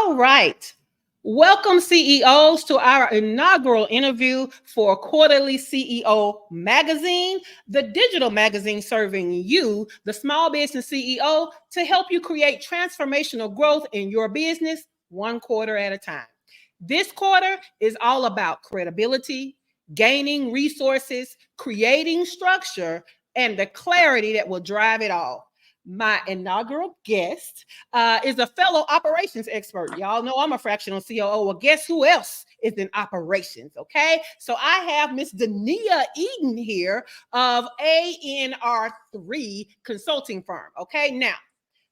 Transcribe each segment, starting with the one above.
All right. Welcome, CEOs, to our inaugural interview for Quarterly CEO Magazine, the digital magazine serving you, the small business CEO, to help you create transformational growth in your business one quarter at a time. This quarter is all about credibility, gaining resources, creating structure, and the clarity that will drive it all. My inaugural guest is a fellow operations expert. Y'all know I'm a fractional COO. Well, guess who else is in operations? Okay. So I have Miss Denia Eaton here of ANR3 Consulting Firm. Okay. Now,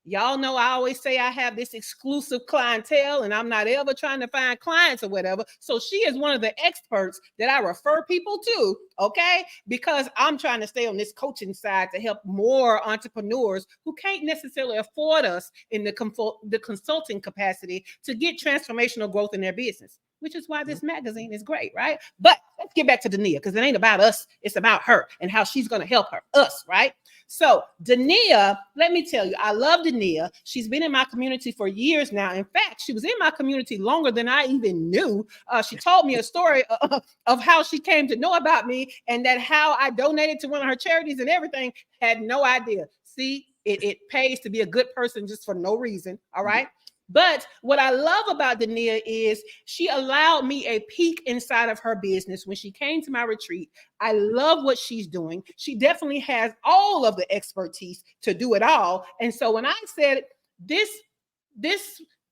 y'all know I always say I have this exclusive clientele and I'm not ever trying to find clients or whatever. So she is one of the experts that I refer people to, okay? Because I'm trying to stay on this coaching side to help more entrepreneurs who can't necessarily afford us in the consulting capacity to get transformational growth in their business, which is why this magazine is great, right? But let's get back to Denia, because it ain't about us. It's about her and how she's going to help us, right? So Denia, let me tell you, I love Denia. She's been in my community for years now. In fact, she was in my community longer than I even knew. She told me a story of how she came to know about me and that how I donated to one of her charities and everything. Had no idea. See, it pays to be a good person just for no reason. All right. But what I love about Denia is she allowed me a peek inside of her business when she came to my retreat. I love what she's doing. She definitely has all of the expertise to do it all. And so when I said this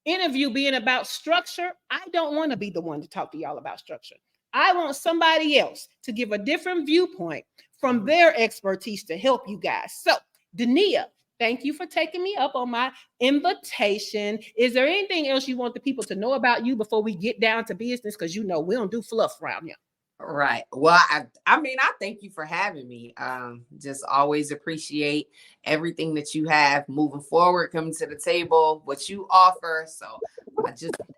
interview being about structure, I don't want to be the one to talk to y'all about structure. I want somebody else to give a different viewpoint from their expertise to help you guys. So, Denia, thank you for taking me up on my invitation. Is there anything else you want the people to know about you before we get down to business? Because you know we don't do fluff around here. Right. Well, I mean, I thank you for having me. Just always appreciate everything that you have moving forward, coming to the table, what you offer. So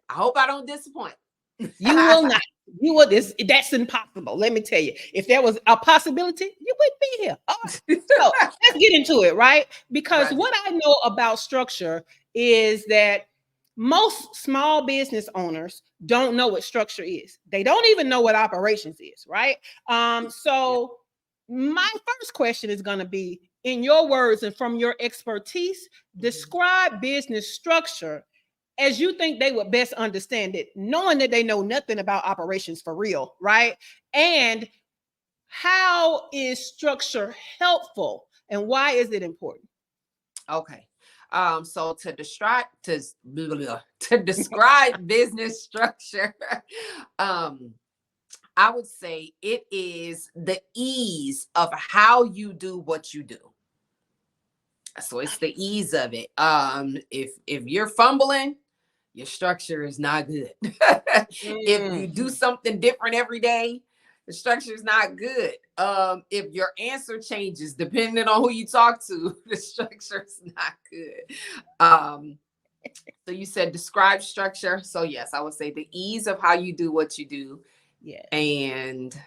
I hope I don't disappoint. You will not. You will. That's impossible. Let me tell you. If there was a possibility, you wouldn't be here. All right. So let's get into it, right? Because what I know about structure is that most small business owners don't know what structure is. They don't even know what operations is, right? So my first question is going to be, in your words and from your expertise, describe business structure as you think they would best understand it, knowing that they know nothing about operations for real, right? And how is structure helpful and why is it important? Okay. So to describe business structure, I would say it is the ease of how you do what you do. So it's the ease of it. If you're fumbling, your structure is not good. If you do something different every day, the structure is not good. If your answer changes depending on who you talk to, the structure is not good. So you said describe structure. So yes, I would say the ease of how you do what you do. Yeah. And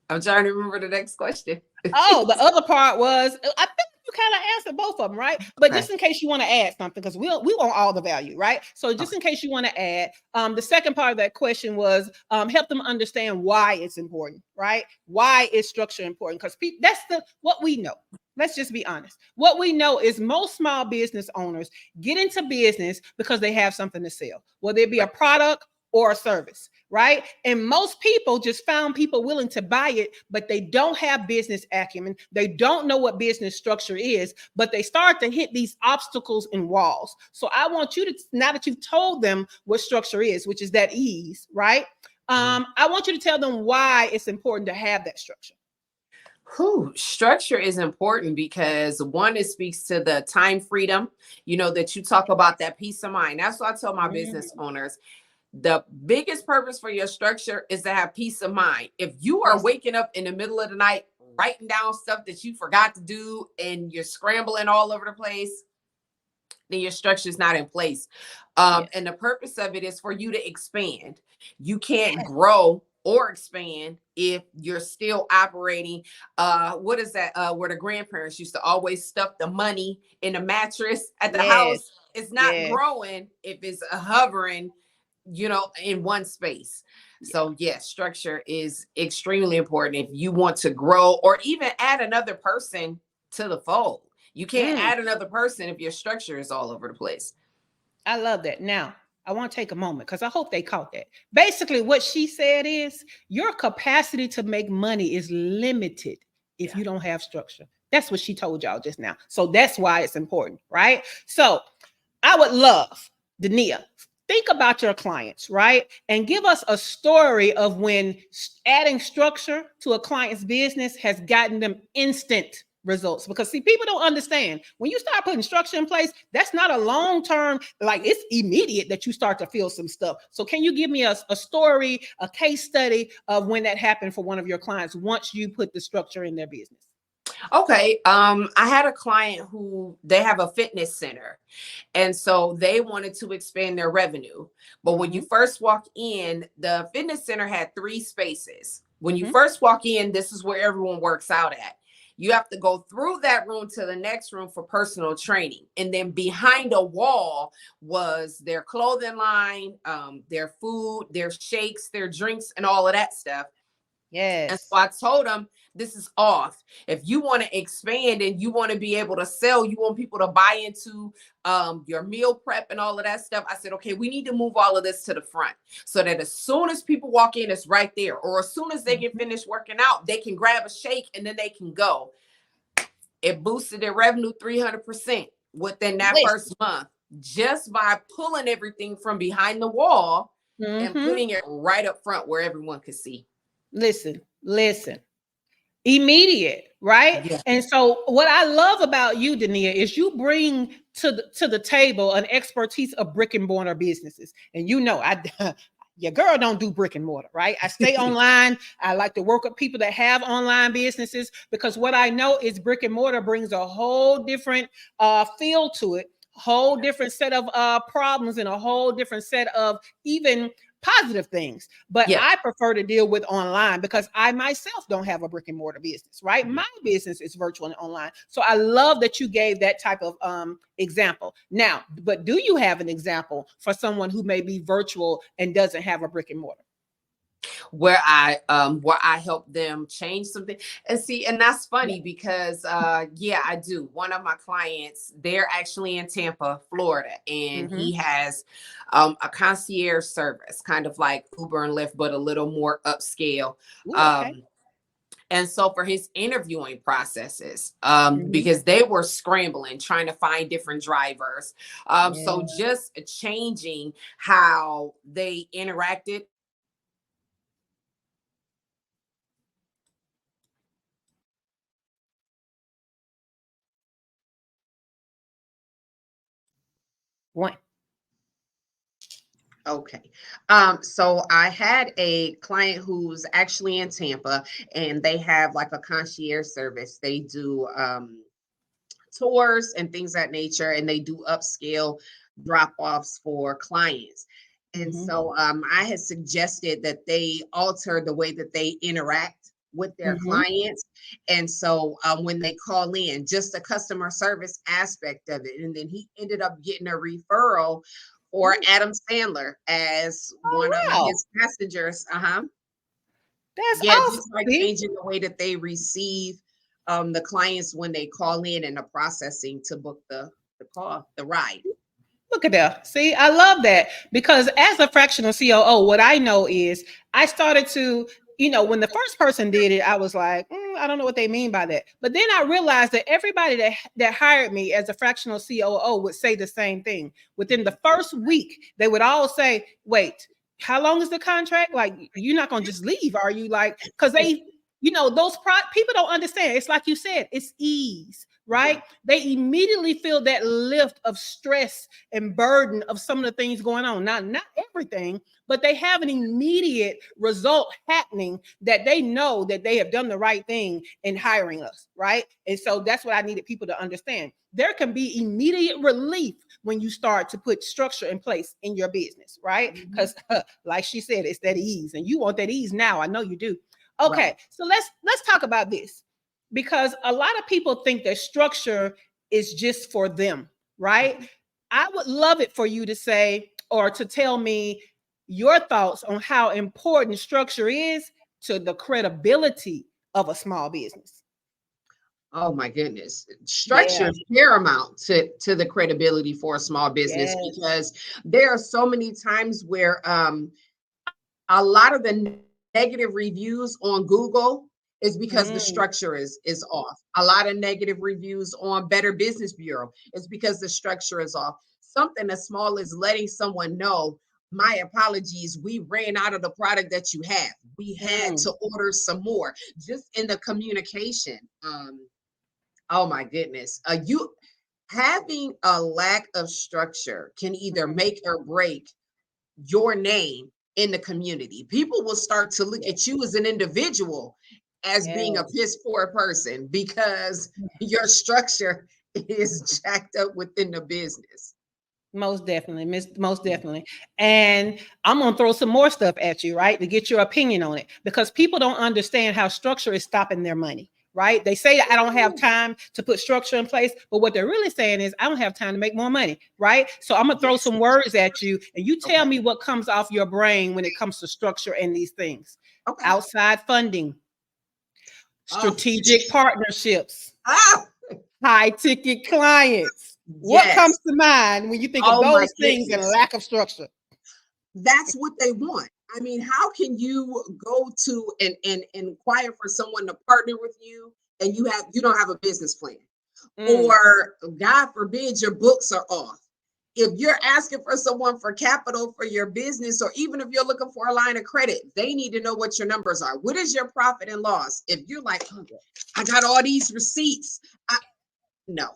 I'm trying to remember the next question. Oh, the other part was, I think you kind of answered both of them, right? But just in case you want to add something, because we want all the value, right? So just in case you want to add, the second part of that question was help them understand why it's important, right? Why is structure important? Because that's what we know. Let's just be honest. What we know is most small business owners get into business because they have something to sell, whether it be a product or a service, right? And most people just found people willing to buy it, but they don't have business acumen. They don't know what business structure is, but they start to hit these obstacles and walls. So I want you to, now that you've told them what structure is, which is that ease, right? I want you to tell them why it's important to have that structure. Structure is important because one, it speaks to the time freedom, that you talk about, that peace of mind. That's what I tell my business owners. The biggest purpose for your structure is to have peace of mind. If you are waking up in the middle of the night, writing down stuff that you forgot to do, and you're scrambling all over the place, then your structure is not in place. And the purpose of it is for you to expand. You can't grow or expand if you're still operating. What is that? Where the grandparents used to always stuff the money in a mattress at the house. It's not Yeah. growing if it's hovering, in one space. Yeah. So yes, structure is extremely important if you want to grow or even add another person to the fold. You can't Mm. add another person if your structure is all over the place. I love that. Now, I want to take a moment because I hope they caught that. Basically, what she said is your capacity to make money is limited if Yeah. you don't have structure. That's what she told y'all just now. So that's why it's important, right? So I would love, Denia, think about your clients, right? And give us a story of when adding structure to a client's business has gotten them instant results. Because see, people don't understand when you start putting structure in place, that's not a long term, like it's immediate that you start to feel some stuff. So can you give me a story, a case study of when that happened for one of your clients once you put the structure in their business? Okay. I had a client who they have a fitness center. And so they wanted to expand their revenue. But when you Mm-hmm. first walk in, the fitness center had 3 spaces. When you Mm-hmm. first walk in, this is where everyone works out at. You have to go through that room to the next room for personal training. And then behind a wall was their clothing line, their food, their shakes, their drinks, and all of that stuff. And so Yes. I told him, this is off. If you want to expand and you want to be able to sell, you want people to buy into your meal prep and all of that stuff. I said, okay, we need to move all of this to the front so that as soon as people walk in, it's right there. Or as soon as they get Mm-hmm. finished working out, they can grab a shake and then they can go. It boosted their revenue 300% within that Listen. first month just by pulling everything from behind the wall and Mm-hmm. putting it right up front where everyone could see. Listen. Immediate, right? Yeah. And so what I love about you, Denia, is you bring to the table an expertise of brick and mortar businesses. And you know, I your girl don't do brick and mortar, right? I stay online. I like to work with people that have online businesses because what I know is brick and mortar brings a whole different feel to it, whole different set of problems and a whole different set of even positive things. But Yeah. I prefer to deal with online because I myself don't have a brick and mortar business, right? Yeah. My business is virtual and online. So I love that you gave that type of example. Now, but do you have an example for someone who may be virtual and doesn't have a brick and mortar? Where I help them change something. And see, and that's Yeah. funny because yeah, I do. One of my clients, they're actually in Tampa, Florida, and Mm-hmm. he has a concierge service, kind of like Uber and Lyft, but a little more upscale. Ooh, okay. um and so for his interviewing processes, Mm-hmm. because they were scrambling trying to find different drivers, so Yeah. just changing how they interacted. One. Okay. So I had a client who's actually in Tampa and they have like a concierge service. They do tours and things of that nature, and they do upscale drop-offs for clients. And Mm-hmm. so I had suggested that they alter the way that they interact with their Mm-hmm. clients. And so when they call in, just the customer service aspect of it. And then he ended up getting a referral for Ooh. Adam Sandler as Oh, one of wow. his passengers. Uh-huh. That's Yeah, awesome. just like See? changing the way that they receive the clients when they call in and the processing to book the call, the ride. Look at that. See, I love that because as a fractional COO, what I know is I started to, when the first person did it, I was like, I don't know what they mean by that. But then I realized that everybody that hired me as a fractional COO would say the same thing. Within the first week, they would all say, wait, how long is the contract? Like, you're not going to just leave, are you? Like, because those people don't understand. It's like you said, it's ease, Yeah, right? They immediately feel that lift of stress and burden of some of the things going on. Not everything, but they have an immediate result happening that they know that they have done the right thing in hiring us, right? And so that's what I needed people to understand. There can be immediate relief when you start to put structure in place in your business, right? mhm, Because like she said, it's that ease, and you want that ease now. I know you do. right. Okay, so let's talk about this because a lot of people think that structure is just for them, right? Mhm. I would love it for you to say or to tell me your thoughts on how important structure is to the credibility of a small business. Oh my goodness. Yeah. Structure is paramount to the credibility for a small business, Yes. because there are so many times where a lot of the negative reviews on Google is because the Mm, structure is off. A lot of negative reviews on Better Business Bureau is because the structure is off. Something as small as letting someone know, my apologies, we ran out of the product that you have. We had mm, to order some more. Just in the communication. Oh my goodness. You having a lack of structure can either mm. make or break your name in the community. People will start to look Yes. at you as an individual as being a Yes. piss poor person because your structure is jacked up within the business. Most definitely, most definitely. And I'm gonna throw some more stuff at you, right, to get your opinion on it, because people don't understand how structure is stopping their money, right? They say that I don't have time to put structure in place, but what they're really saying is I don't have time to make more money, right? So I'm gonna throw Yes. some words at you, and you tell Okay. me what comes off your brain when it comes to structure and these things. Okay. Outside funding, Oh, strategic partnerships, ah, high ticket clients. What yes. comes to mind when you think of Oh my those things and goodness. lack of structure? That's what they want. I mean, how can you go to and inquire for someone to partner with you and you don't have a business plan? Mm, Or God forbid your books are off. If you're asking for someone for capital for your business, or even if you're looking for a line of credit, they need to know what your numbers are. What is your profit and loss? If you're like, oh, I got all these receipts, no.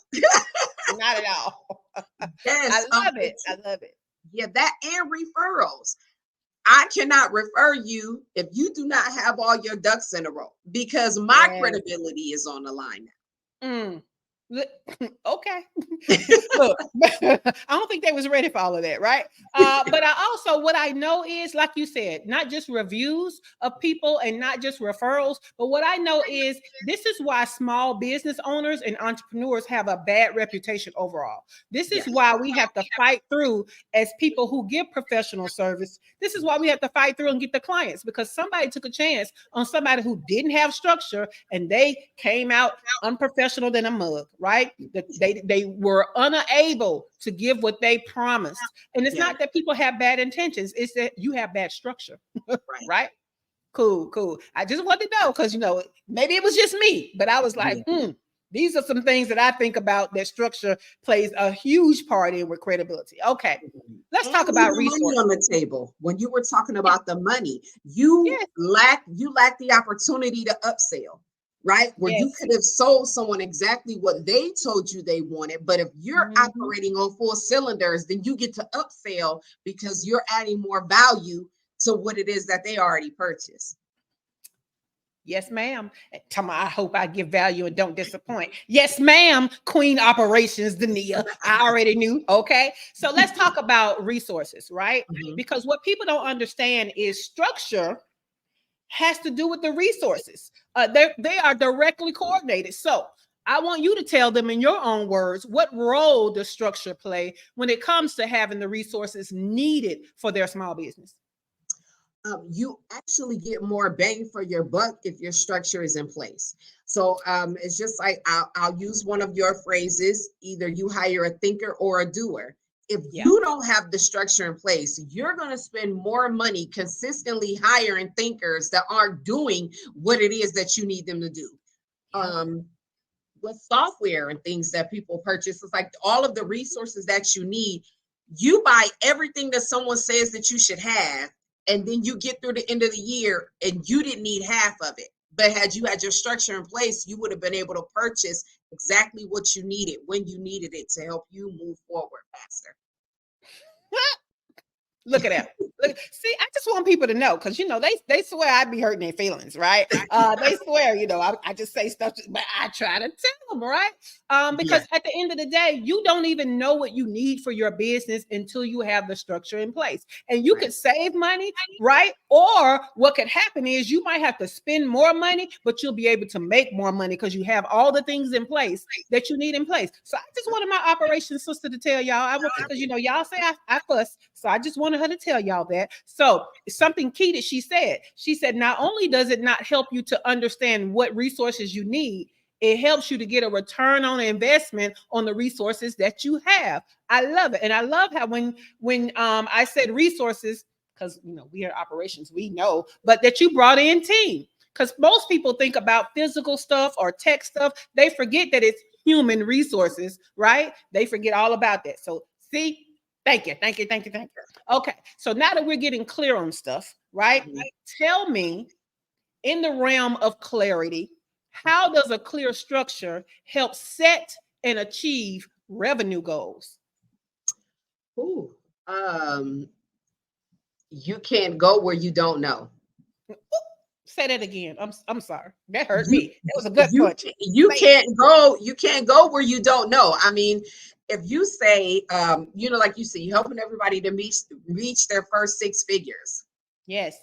not at all. I Yes, love it. I love it. yeah, that and referrals. I cannot refer you if you do not have all your ducks in a row, because my Yes. credibility is on the line Mm. Okay. Look, I don't think they was ready for all of that, right? But I also, what I know is, like you said, not just reviews of people and not just referrals, but what I know is this is why small business owners and entrepreneurs have a bad reputation overall. This now. is Yes. why we have to fight through as people who give professional service. This is why we have to fight through and get the clients, because somebody took a chance on somebody who didn't have structure and they came out unprofessional than a mug, right? That they were unable to give what they promised. And it's Yeah. not that people have bad intentions, it's that you have bad structure, Right. right? Cool, cool. I just wanted to know because maybe it was just me, but I was like, Yeah. these are some things that I think about that structure plays a huge part in with credibility. Okay, let's talk And about leaving money resources. on the table. When you were talking Yeah, about the money, you yes, lack the opportunity to upsell, right? Where you yes. could have sold someone exactly what they told you they wanted. But if you're Mhm. operating on full cylinders, then you get to upsell because you're adding more value to what it is that they already purchased. Yes, ma'am. Tell me, I hope I give value and don't disappoint. Yes, ma'am. Queen Operations, Denia. I already knew. Okay. So let's talk about resources, right? Mhm. Because what people don't understand is structure has to do with the resources. They are directly coordinated. So I want you to tell them in your own words what role does structure play when it comes to having the resources needed for their small business. You actually get more bang for your buck if your structure is in place. So it's just like I'll use one of your phrases: either you hire a thinker or a doer. If Yeah. you don't have the structure in place, you're going to spend more money consistently hiring thinkers that aren't doing what it is that you need them to do. Yeah. Um, with software and things that people purchase, it's like all of the resources that you need. You buy everything that someone says that you should have, and then you get through the end of the year and you didn't need half of it. But had you had your structure in place, you would have been able to purchase exactly what you needed when you needed it to help you move forward faster. Look at that. Look, see, I just want people to know because they swear I be hurting their feelings, right? They swear, I just say stuff, but I try to tell them, right? Because at the end of the day, you don't even know what you need for your business until you have the structure in place. And you could save money, right? Or what could happen is you might have to spend more money, but you'll be able to make more money because you have all the things in place that you need in place. So I just wanted my operations sister to tell y'all, because y'all say I fuss, so I just wanted her to tell y'all that. So something key that she said, not only does it not help you to understand what resources you need, it helps you to get a return on investment on the resources that you have. I love it. And I love how when I said resources, because we are operations, we know, but that you brought in team. Because most people think about physical stuff or tech stuff. They forget that it's human resources, right? They forget all about that. So see, thank you. Okay, so now that we're getting clear on stuff, right? Tell me, in the realm of clarity, how does a clear structure help set and achieve revenue goals? Ooh, you can't go where you don't know. Say that again. I'm sorry. That hurt me. That was a gut punch. You can't go where you don't know. I mean, if you say, like you say, you're helping everybody to reach their first 6 figures. Yes.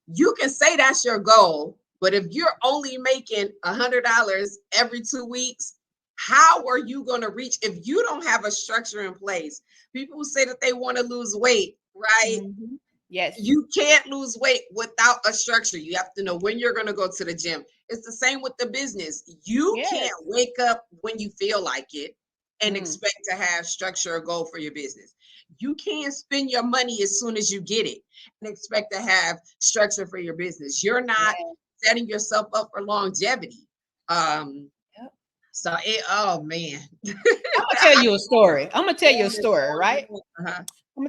You can say that's your goal, but if you're only making $100 every 2 weeks, how are you going to reach if you don't have a structure in place? People who say that they want to lose weight, right? Mm-hmm. Yes. You can't lose weight without a structure. You have to know when you're going to go to the gym. It's the same with the business. You can't wake up when you feel like it and expect to have structure or goal for your business. You can't spend your money as soon as you get it and expect to have structure for your business. You're not setting yourself up for longevity. So oh man. I'm gonna tell you a story. Right? I'm gonna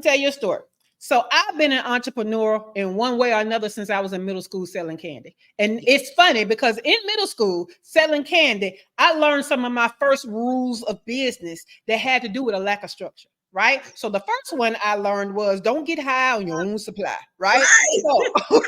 tell you a story. So I've been an entrepreneur in one way or another since I was in middle school selling candy. And it's funny because in middle school selling candy, I learned some of my first rules of business that had to do with a lack of structure. Right. So the first one I learned was don't get high on your own supply. Right. So,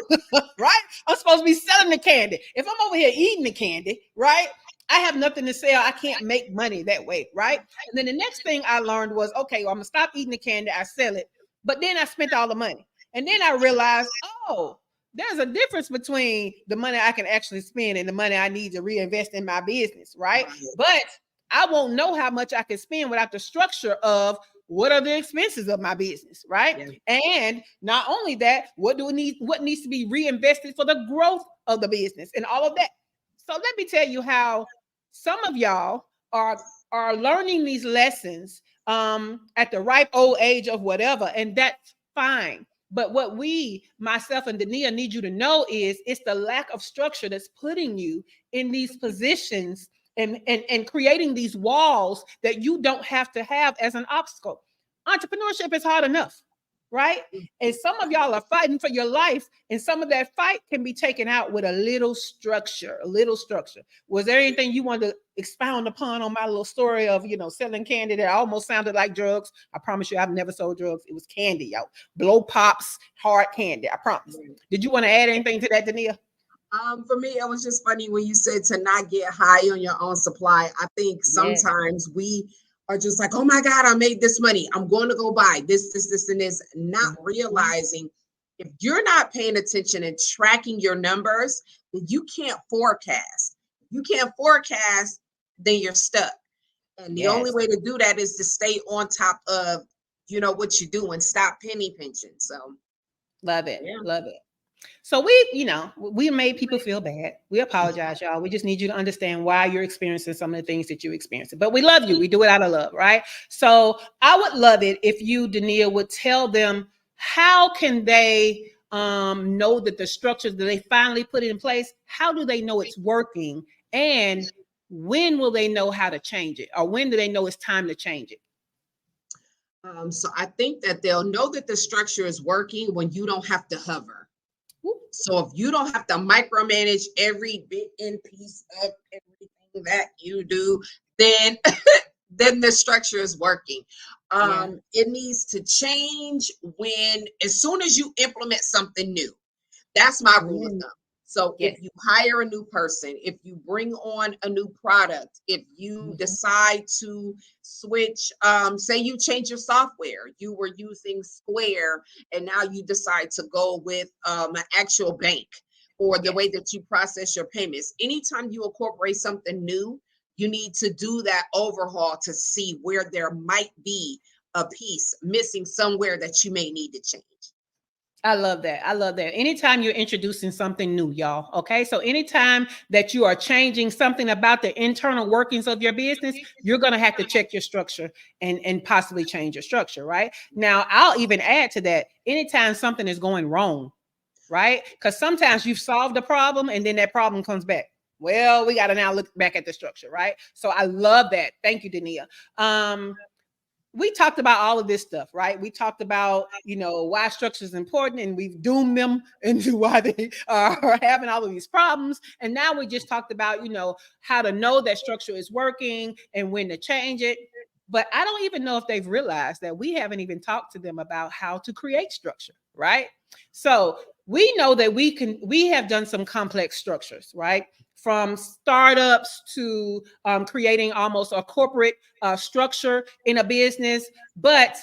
right. I'm supposed to be selling the candy. If I'm over here eating the candy, right, I have nothing to sell. I can't make money that way. Right. And then the next thing I learned was, okay, well, I'm going to stop eating the candy. I sell it. But then I spent all the money. And then I realized, oh, there's a difference between the money I can actually spend and the money I need to reinvest in my business, right? But I won't know how much I can spend without the structure of what are the expenses of my business, right? And not only that, what needs to be reinvested for the growth of the business and all of that. So let me tell you how some of y'all are learning these lessons at the ripe old age of whatever, and that's fine. But what myself and Denia need you to know is it's the lack of structure that's putting you in these positions and creating these walls that you don't have to have as an obstacle. Entrepreneurship is hard enough, right? And some of y'all are fighting for your life, and some of that fight can be taken out with a little structure. Was there anything you wanted to expound upon on my little story of, selling candy that almost sounded like drugs? I promise you, I've never sold drugs. It was candy, y'all. Blow pops, hard candy. I promise. Did you want to add anything to that, Denia? For me, it was just funny when you said to not get high on your own supply. I think sometimes we are just like, oh my God, I made this money. I'm going to go buy this, and this, not realizing if you're not paying attention and tracking your numbers, then you can't forecast. You can't forecast, then you're stuck. And the only way to do that is to stay on top of, what you do and stop penny pinching. So love it. Love it. So we made people feel bad. We apologize, y'all. We just need you to understand why you're experiencing some of the things that you're experiencing. But we love you. We do it out of love, right? So I would love it if you, Denia, would tell them how can they know that the structures that they finally put in place, how do they know it's working? And when will they know how to change it? Or when do they know it's time to change it? So I think that they'll know that the structure is working when you don't have to hover. So if you don't have to micromanage every bit and piece of everything that you do, then then the structure is working. Yeah. It needs to change as soon as you implement something new. That's my rule of Mm. thumb. So if Yes. you hire a new person, if you bring on a new product, if you Mhm. decide to switch, say you change your software, you were using Square and now you decide to go with an actual bank, or the way Yes. that you process your payments. Anytime you incorporate something new, you need to do that overhaul to see where there might be a piece missing somewhere that you may need to change. I love that. I love that. Anytime you're introducing something new, y'all. Okay. So anytime that you are changing something about the internal workings of your business, you're going to have to check your structure and possibly change your structure. Right. Now, I'll even add to that anytime something is going wrong, right? Because sometimes you've solved the problem and then that problem comes back. Well, we got to now look back at the structure, right? So I love that. Thank you, Denia. We talked about all of this stuff, right? We talked about, why structure is important and we've doomed them into why they are having all of these problems. And now we just talked about, how to know that structure is working and when to change it. But I don't even know if they've realized that we haven't even talked to them about how to create structure, right? So we know that we have done some complex structures, right? From startups to creating almost a corporate structure in a business. But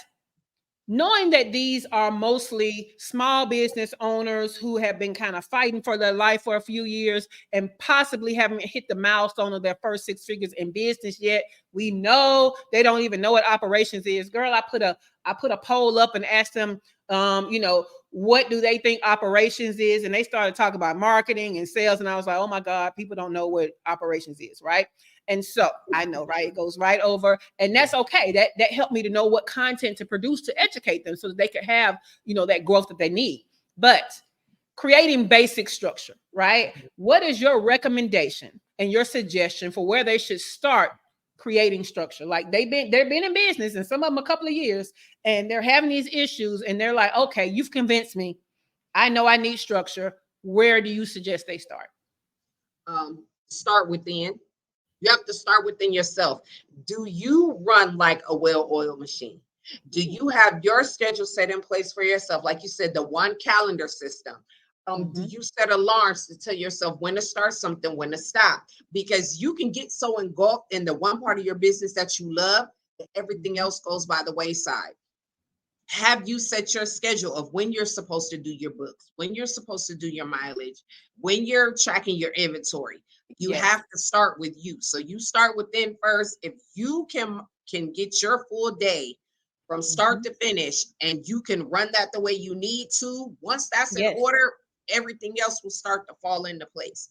knowing that these are mostly small business owners who have been kind of fighting for their life for a few years and possibly haven't hit the milestone of their first six figures in business yet, we know they don't even know what operations is. Girl, I put a poll up and asked them, what do they think operations is? And they started talking about marketing and sales. And I was like, oh my God, people don't know what operations is, right? And so I know, right? It goes right over, and that's okay. That helped me to know what content to produce to educate them so that they could have, that growth that they need. But creating basic structure, right? What is your recommendation and your suggestion for where they should start creating structure? Like they've been in business and some of them a couple of years and they're having these issues and they're like, okay, you've convinced me. I know I need structure. Where do you suggest they start? Start within. You have to start within yourself. Do you run like a well-oiled machine? Do you have your schedule set in place for yourself? Like you said, the one calendar system. Do Mm-hmm. you set alarms to tell yourself when to start something, when to stop? Because you can get so engulfed in the one part of your business that you love that everything Mm-hmm. else goes by the wayside. Have you set your schedule of when you're supposed to do your books, when you're supposed to do your mileage, when you're tracking your inventory? You Yes. have to start with you. So you start within first. If you can get your full day from start Mm-hmm. to finish and you can run that the way you need to, once that's in Yes. order, everything else will start to fall into place.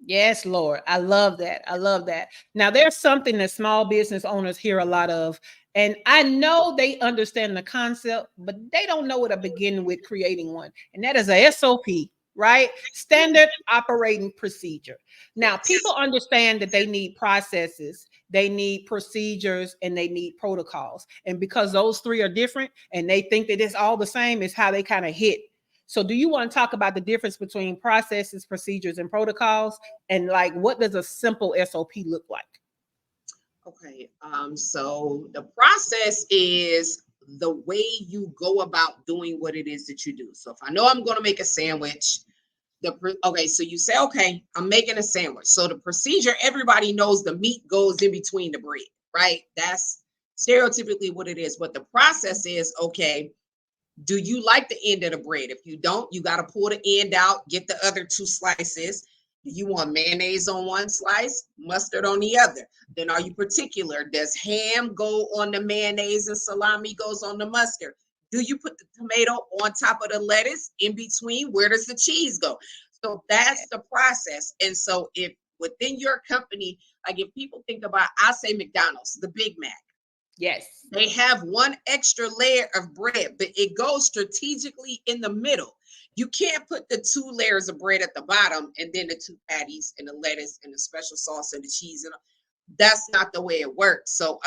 Yes, Lord. I love that. I love that. Now, there's something that small business owners hear a lot of, and I know they understand the concept, but they don't know where to begin with creating one. And that is a SOP, right? Standard operating procedure. Now, people Yes. understand that they need processes, they need procedures, and they need protocols. And because those three are different and they think that it's all the same, is how they kind of hit. So, do you want to talk about the difference between processes, procedures, and protocols? And like, what does a simple SOP look like? Okay. So the process is the way you go about doing what it is that you do. So if I know I'm going to make a sandwich, okay, so you say, okay, I'm making a sandwich. So the procedure, everybody knows the meat goes in between the bread, right? That's stereotypically what it is. But the process is, okay, do you like the end of the bread? If you don't, you got to pull the end out, get the other two slices. Do you want mayonnaise on one slice, mustard on the other? Then are you particular? Does ham go on the mayonnaise and salami goes on the mustard? Do you put the tomato on top of the lettuce in between? Where does the cheese go? So that's the process. And so if within your company, like if people think about, I say McDonald's, the Big Mac, Yes. they have one extra layer of bread, but it goes strategically in the middle. You can't put the two layers of bread at the bottom and then the two patties and the lettuce and the special sauce and the cheese. And that's not the way it works. So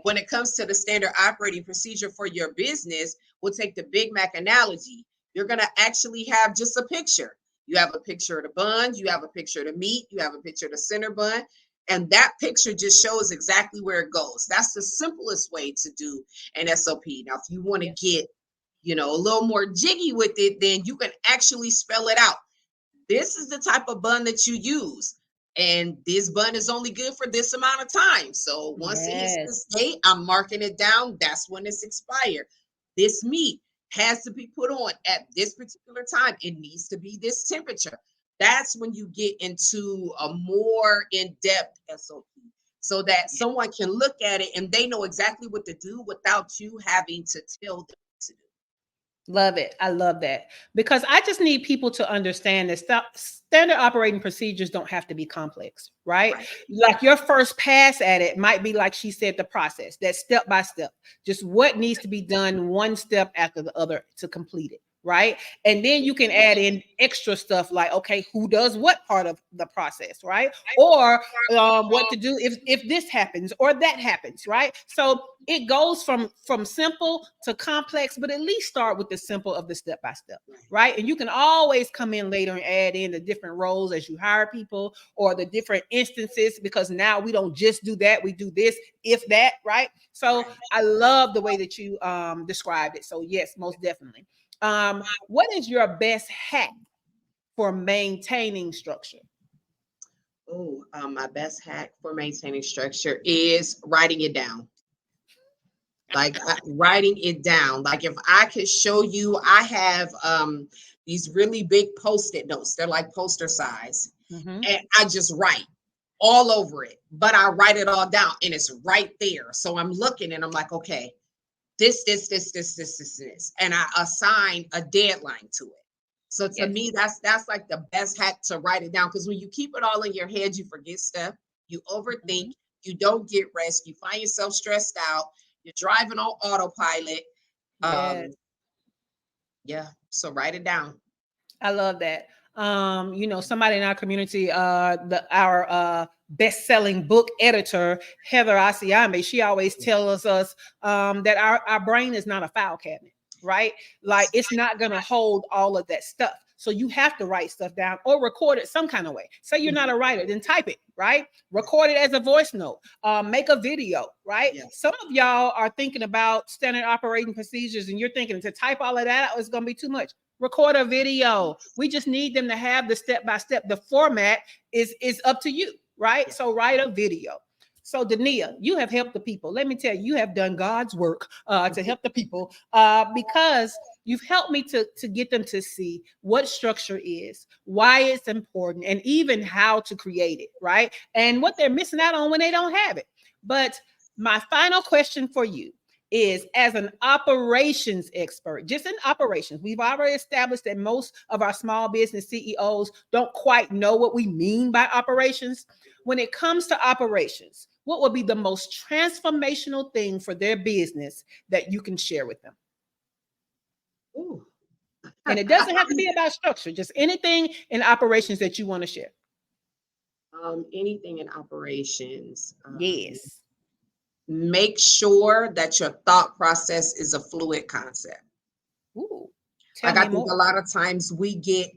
when it comes to the standard operating procedure for your business, we'll take the Big Mac analogy. You're going to actually have just a picture. You have a picture of the buns, you have a picture of the meat, you have a picture of the center bun. And that picture just shows exactly where it goes. That's the simplest way to do an SOP. Now, if you want to get, a little more jiggy with it, then you can actually spell it out. This is the type of bun that you use. And this bun is only good for this amount of time. So once it hits this date, I'm marking it down. That's when it's expired. This meat has to be put on at this particular time. It needs to be this temperature. That's when you get into a more in-depth SOP so that someone can look at it and they know exactly what to do without you having to tell them to do. Love it. I love that, because I just need people to understand that standard operating procedures don't have to be complex, right? Like your first pass at it might be, like she said, the process, that step by step, just what needs to be done one step after the other to complete it. Right. And then you can add in extra stuff like, okay, who does what part of the process, right? Or what to do if this happens or that happens, right? So it goes from simple to complex, but at least start with the simple of the step by step, right? And you can always come in later and add in the different roles as you hire people or the different instances, because now we don't just do that, we do this, if that, right? So I love the way that you described it. So yes, most definitely. What is your best hack for maintaining structure? Oh, my best hack for maintaining structure is writing it down. Like writing it down. Like if I could show you, I have these really big Post-it notes. They're like poster size. And I just write all over it, but I write it all down and it's right there. So I'm looking and I'm like, okay, this. And I assign a deadline to it. So to me, that's like the best hack, to write it down. Because when you keep it all in your head, you forget stuff, you overthink, you don't get rest, you find yourself stressed out, you're driving on autopilot. So write it down. I love that. Somebody in our community, our best-selling book editor, Heather Asiame, she always tells us that our brain is not a file cabinet, right? Like it's not going to hold all of that stuff. So you have to write stuff down or record it some kind of way. Say you're not a writer, then type it, right? Record it as a voice note, make a video, right? Some of y'all are thinking about standard operating procedures and you're thinking to type all of that out is going to be too much. Record a video. We just need them to have the step-by-step. The format is up to you, right? So write a video. So Denia, you have helped the people. Let me tell you, you have done God's work to help the people because you've helped me to get them to see what structure is, why it's important, and even how to create it, right? And what they're missing out on when they don't have it. But my final question for you is, as an operations expert, just in operations, we've already established that most of our small business CEOs don't quite know what we mean by operations. When it comes to operations, what would be the most transformational thing for their business that you can share with them? Ooh. And it doesn't have to be about structure, just anything in operations that you want to share. Anything in operations. Yes. Make sure that your thought process is a fluid concept. Ooh, like I think a lot of times we get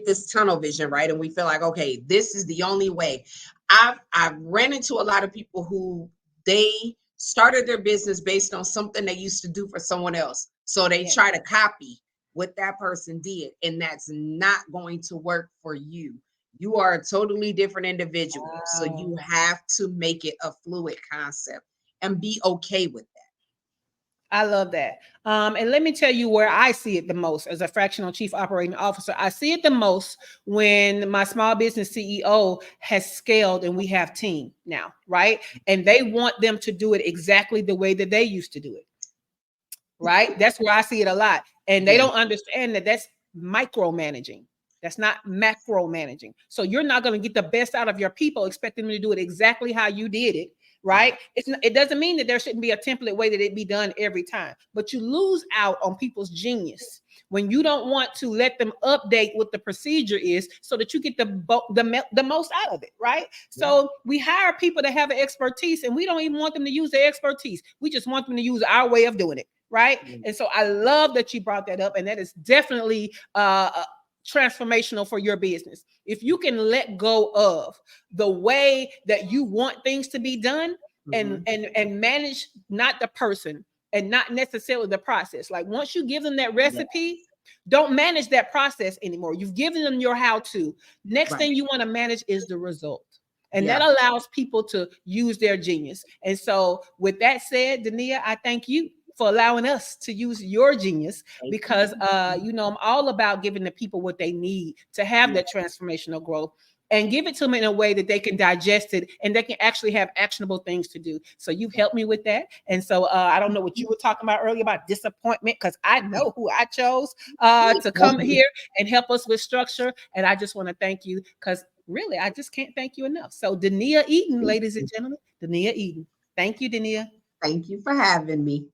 this tunnel vision, right? And we feel like, okay, this is the only way. I've ran into a lot of people who they started their business based on something they used to do for someone else. So they try to copy what that person did, and that's not going to work for you. You are a totally different individual. Wow. So you have to make it a fluid concept and be okay with that. I love that. And let me tell you where I see it the most as a fractional chief operating officer. I see it the most when my small business CEO has scaled and we have team now, right? And they want them to do it exactly the way that they used to do it, right? That's where I see it a lot. And they don't understand that that's micromanaging. That's not macro managing. So you're not going to get the best out of your people expecting them to do it exactly how you did it, right? It doesn't mean that there shouldn't be a template way that it be done every time, but you lose out on people's genius when you don't want to let them update what the procedure is so that you get the most out of it, right? So we hire people that have an expertise and we don't even want them to use their expertise. We just want them to use our way of doing it, right? And so I love that you brought that up, and that is definitely transformational for your business. If you can let go of the way that you want things to be done and manage not the person and not necessarily the process. Like once you give them that recipe, don't manage that process anymore. You've given them your how-to. Next thing you want to manage is the result. And that allows people to use their genius. And so with that said, Denia, I thank you for allowing us to use your genius, because you know, I'm all about giving the people what they need to have that transformational growth, and give it to them in a way that they can digest it and they can actually have actionable things to do. So you've helped me with that. And so I don't know what you were talking about earlier about disappointment, because I know who I chose to come here and help us with structure. And I just want to thank you, because really, I just can't thank you enough. So Denia Eaton, ladies and gentlemen, Denia Eaton. Thank you, Denia. Thank you for having me.